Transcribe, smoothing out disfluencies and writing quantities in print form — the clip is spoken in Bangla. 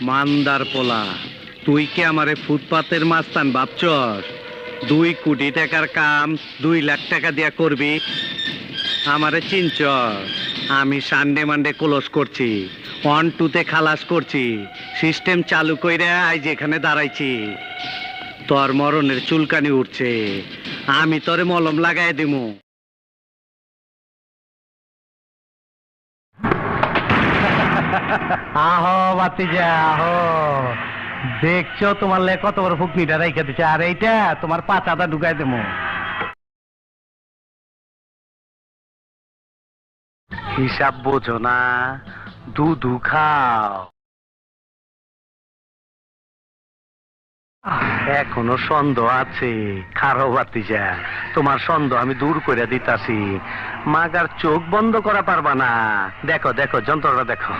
মান্দার পোলা, তুই কি আমারে ফুটপাতের মাস্তান ভাবছস? 2 কোটি টাকার কাম 2 লাখ টাকা দিয়া করবি? আমারে চিনছ? আমি সানডে মানডে ক্লোজ করছি, 1-2 খালাস করছি, সিস্টেম চালু কইরা আজ এখানে দাঁড়াইছি। তোর মরণের চুলকানি উঠছে, আমি তোরে মলম লাগাই দিমু। আহো বাতিজা আহো, দেখছো তোমার লে কত বড় ফুকনিটা রাইখা দিচ্ছে, আর এইটা তোমার পাচাটা ঢুকাই দেবো। হিসাব বোঝো না, দুধু খাও। এখনো সন্দেহ আছে, খারো বাতিজা, তোমার সন্দেহ আমি দূর করে দিতাছি। মাগার চোখ বন্ধ করা পারবা না। দেখো দেখো যন্ত্রটা দেখো।